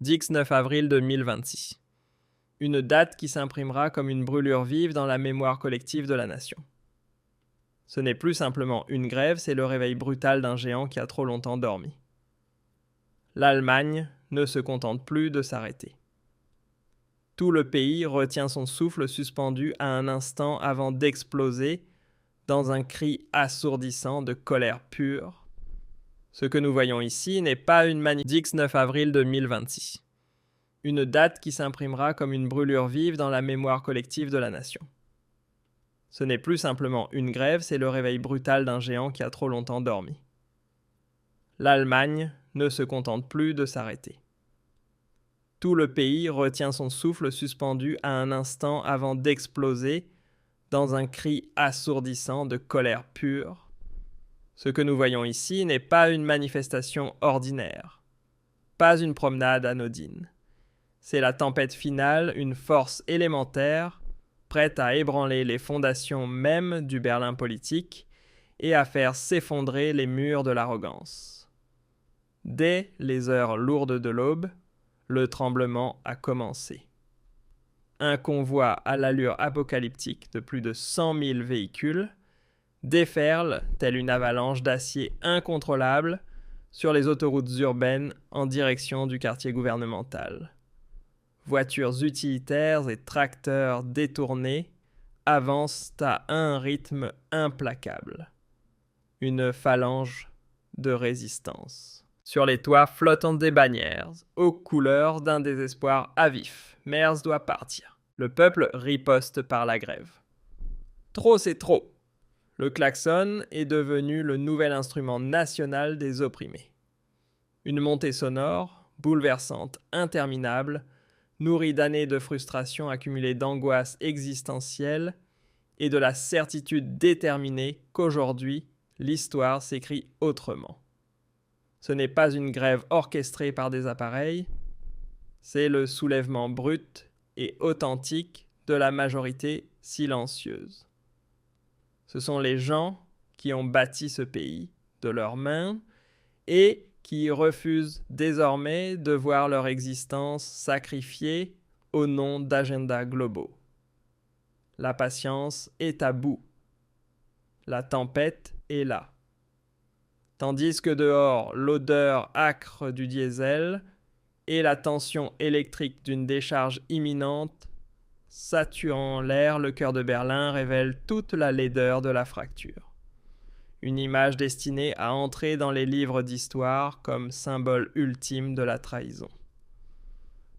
19 avril 2026. Une date qui s'imprimera comme une brûlure vive dans la mémoire collective de la nation. Ce n'est plus simplement une grève, c'est le réveil brutal d'un géant qui a trop longtemps dormi. L'Allemagne ne se contente plus de s'arrêter. Tout le pays retient son souffle suspendu à un instant avant d'exploser dans un cri assourdissant de colère pure. Ce que nous voyons ici n'est pas une manif 19 avril 2026. Une date qui s'imprimera comme une brûlure vive dans la mémoire collective de la nation. Ce n'est plus simplement une grève, c'est le réveil brutal d'un géant qui a trop longtemps dormi. L'Allemagne ne se contente plus de s'arrêter. Tout le pays retient son souffle suspendu à un instant avant d'exploser dans un cri assourdissant de colère pure. Ce que nous voyons ici n'est pas une manifestation ordinaire, pas une promenade anodine. C'est la tempête finale, une force élémentaire, prête à ébranler les fondations mêmes du Berlin politique et à faire s'effondrer les murs de l'arrogance. Dès les heures lourdes de l'aube, le tremblement a commencé. Un convoi à l'allure apocalyptique de plus de 100 000 véhicules déferle, telle une avalanche d'acier incontrôlable, sur les autoroutes urbaines en direction du quartier gouvernemental. Voitures utilitaires et tracteurs détournés avancent à un rythme implacable. Une phalange de résistance. Sur les toits flottent des bannières, aux couleurs d'un désespoir à vif. Merz doit partir. Le peuple riposte par la grève. Trop, c'est trop. Le klaxon est devenu le nouvel instrument national des opprimés. Une montée sonore, bouleversante, interminable, nourrie d'années de frustration accumulée d'angoisse existentielle et de la certitude déterminée qu'aujourd'hui, l'histoire s'écrit autrement. Ce n'est pas une grève orchestrée par des appareils, c'est le soulèvement brut et authentique de la majorité silencieuse. Ce sont les gens qui ont bâti ce pays de leurs mains et qui refusent désormais de voir leur existence sacrifiée au nom d'agendas globaux. La patience est à bout. La tempête est là. Tandis que dehors, l'odeur âcre du diesel et la tension électrique d'une décharge imminente, saturant l'air, le cœur de Berlin révèle toute la laideur de la fracture. Une image destinée à entrer dans les livres d'histoire comme symbole ultime de la trahison.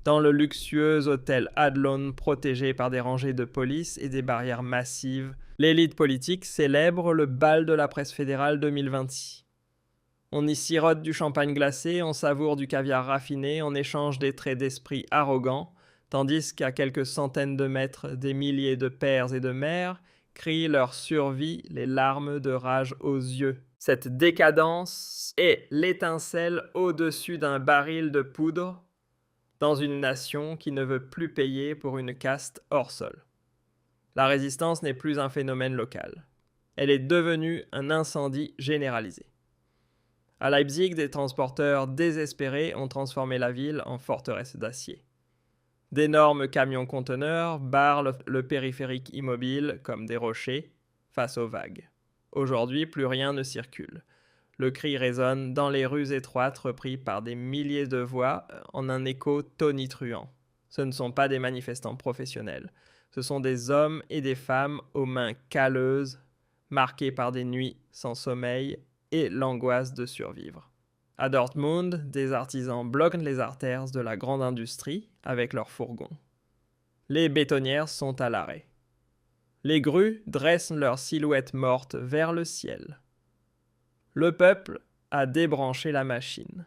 Dans le luxueux hôtel Adlon protégé par des rangées de police et des barrières massives, l'élite politique célèbre le bal de la presse fédérale 2026. On y sirote du champagne glacé, on savoure du caviar raffiné, on échange des traits d'esprit arrogants, tandis qu'à quelques centaines de mètres, des milliers de pères et de mères crient leur survie, les larmes de rage aux yeux. Cette décadence est l'étincelle au-dessus d'un baril de poudre dans une nation qui ne veut plus payer pour une caste hors sol. La résistance n'est plus un phénomène local. Elle est devenue un incendie généralisé. À Leipzig, des transporteurs désespérés ont transformé la ville en forteresse d'acier. D'énormes camions-conteneurs barrent le périphérique immobile comme des rochers face aux vagues. Aujourd'hui, plus rien ne circule. Le cri résonne dans les rues étroites repris par des milliers de voix en un écho tonitruant. Ce ne sont pas des manifestants professionnels. Ce sont des hommes et des femmes aux mains calleuses, marqués par des nuits sans sommeil et l'angoisse de survivre. À Dortmund, des artisans bloquent les artères de la grande industrie avec leurs fourgons. Les bétonnières sont à l'arrêt. Les grues dressent leurs silhouettes mortes vers le ciel. Le peuple a débranché la machine.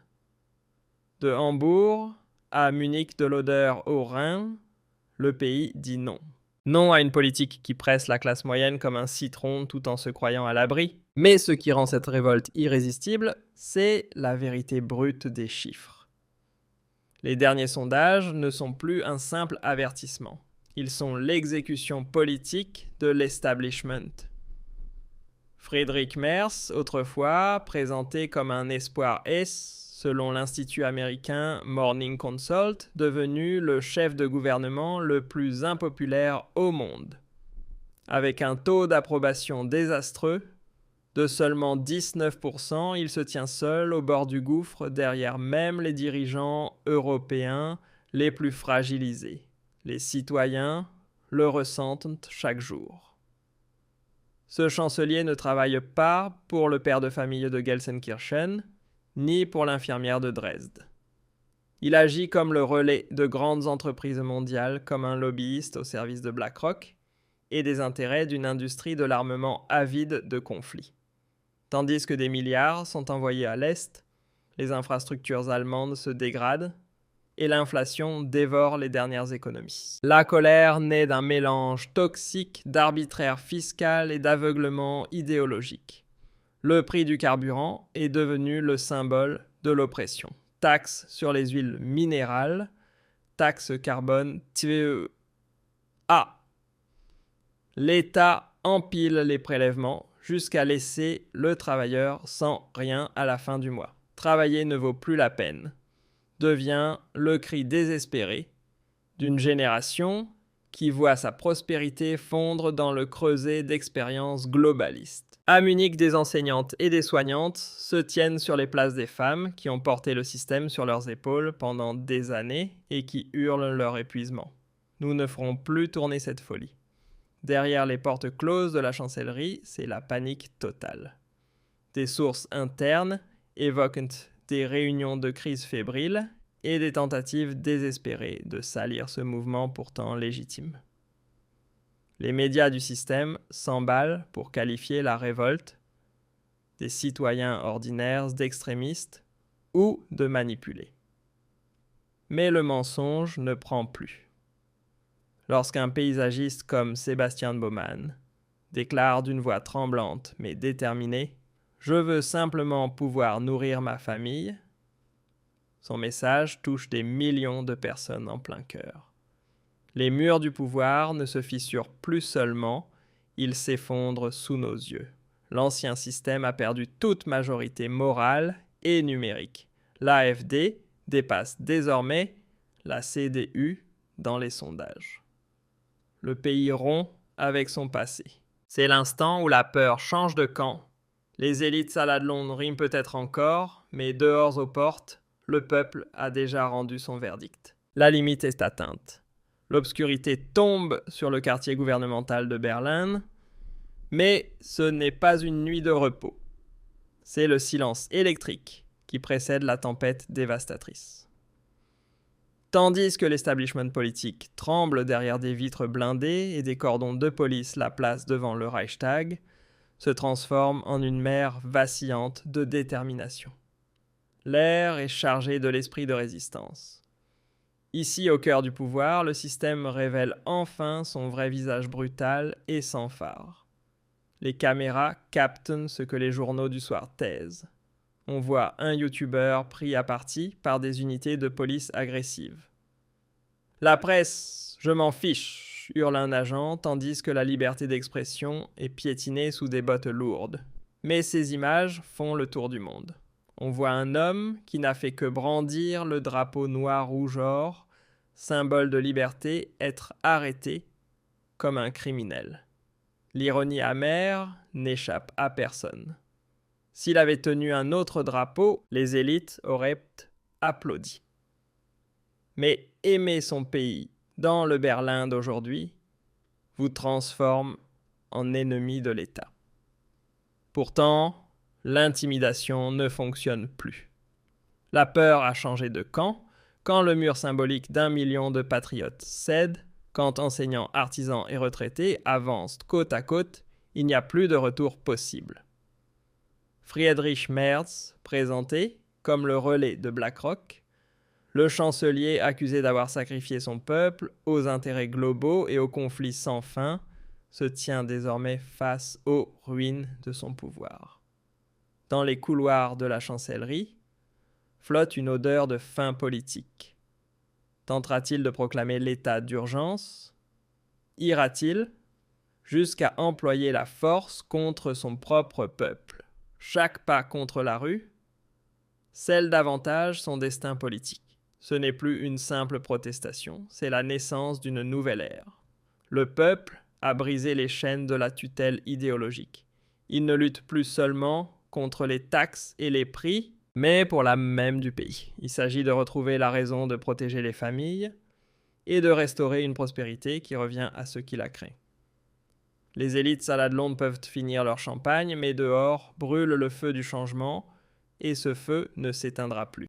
De Hambourg à Munich de l'Oder au Rhin, le pays dit non. Non à une politique qui presse la classe moyenne comme un citron tout en se croyant à l'abri. Mais ce qui rend cette révolte irrésistible, c'est la vérité brute des chiffres. Les derniers sondages ne sont plus un simple avertissement. Ils sont l'exécution politique de l'establishment. Friedrich Merz, autrefois présenté comme un espoir selon l'institut américain Morning Consult, devenu le chef de gouvernement le plus impopulaire au monde. Avec un taux d'approbation désastreux de seulement 19%, il se tient seul au bord du gouffre derrière même les dirigeants européens les plus fragilisés. Les citoyens le ressentent chaque jour. Ce chancelier ne travaille pas pour le père de famille de Gelsenkirchen, ni pour l'infirmière de Dresde. Il agit comme le relais de grandes entreprises mondiales, comme un lobbyiste au service de BlackRock et des intérêts d'une industrie de l'armement avide de conflits. Tandis que des milliards sont envoyés à l'Est, les infrastructures allemandes se dégradent et l'inflation dévore les dernières économies. La colère naît d'un mélange toxique d'arbitraire fiscal et d'aveuglement idéologique. Le prix du carburant est devenu le symbole de l'oppression. Taxe sur les huiles minérales, taxe carbone TVE. L'État empile les prélèvements jusqu'à laisser le travailleur sans rien à la fin du mois. Travailler ne vaut plus la peine devient le cri désespéré d'une génération qui voit sa prospérité fondre dans le creuset d'expériences globalistes. À Munich, des enseignantes et des soignantes se tiennent sur les places des femmes qui ont porté le système sur leurs épaules pendant des années et qui hurlent leur épuisement. Nous ne ferons plus tourner cette folie. Derrière les portes closes de la chancellerie, c'est la panique totale. Des sources internes évoquent des réunions de crise fébriles et des tentatives désespérées de salir ce mouvement pourtant légitime. Les médias du système s'emballent pour qualifier la révolte des citoyens ordinaires d'extrémistes ou de manipulés. Mais le mensonge ne prend plus. Lorsqu'un paysagiste comme Sébastien Baumann déclare d'une voix tremblante mais déterminée « Je veux simplement pouvoir nourrir ma famille », son message touche des millions de personnes en plein cœur. Les murs du pouvoir ne se fissurent plus seulement, ils s'effondrent sous nos yeux. L'ancien système a perdu toute majorité morale et numérique. L'AfD dépasse désormais la CDU dans les sondages. Le pays rompt avec son passé. C'est l'instant où la peur change de camp. Les élites Saladlon riment peut-être encore, mais dehors aux portes, le peuple a déjà rendu son verdict. La limite est atteinte. L'obscurité tombe sur le quartier gouvernemental de Berlin, mais ce n'est pas une nuit de repos. C'est le silence électrique qui précède la tempête dévastatrice. Tandis que l'establishment politique tremble derrière des vitres blindées et des cordons de police la place devant le Reichstag, se transforme en une mer vacillante de détermination. L'air est chargé de l'esprit de résistance. Ici, au cœur du pouvoir, le système révèle enfin son vrai visage brutal et sans phare. Les caméras captent ce que les journaux du soir taisent. On voit un youtubeur pris à partie par des unités de police agressives. « La presse, je m'en fiche !» hurle un agent, tandis que la liberté d'expression est piétinée sous des bottes lourdes. Mais ces images font le tour du monde. On voit un homme qui n'a fait que brandir le drapeau noir-rouge-or, symbole de liberté, être arrêté comme un criminel. L'ironie amère n'échappe à personne. S'il avait tenu un autre drapeau, les élites auraient applaudi. Mais aimer son pays dans le Berlin d'aujourd'hui vous transforme en ennemi de l'État. Pourtant, l'intimidation ne fonctionne plus. La peur a changé de camp, quand le mur symbolique d'1 million de patriotes cède, quand enseignants, artisans et retraités avancent côte à côte, il n'y a plus de retour possible. Friedrich Merz, présenté comme le relais de BlackRock, le chancelier accusé d'avoir sacrifié son peuple aux intérêts globaux et aux conflits sans fin, se tient désormais face aux ruines de son pouvoir. Dans les couloirs de la chancellerie, flotte une odeur de fin politique. Tentera-t-il de proclamer l'état d'urgence? Ira-t-il jusqu'à employer la force contre son propre peuple? Chaque pas contre la rue scelle davantage son destin politique. Ce n'est plus une simple protestation, c'est la naissance d'une nouvelle ère. Le peuple a brisé les chaînes de la tutelle idéologique. Il ne lutte plus seulement contre les taxes et les prix, mais pour l'âme même du pays. Il s'agit de retrouver la raison de protéger les familles et de restaurer une prospérité qui revient à ceux qui la créent. Les élites salades blondes peuvent finir leur champagne, mais dehors brûle le feu du changement, et ce feu ne s'éteindra plus.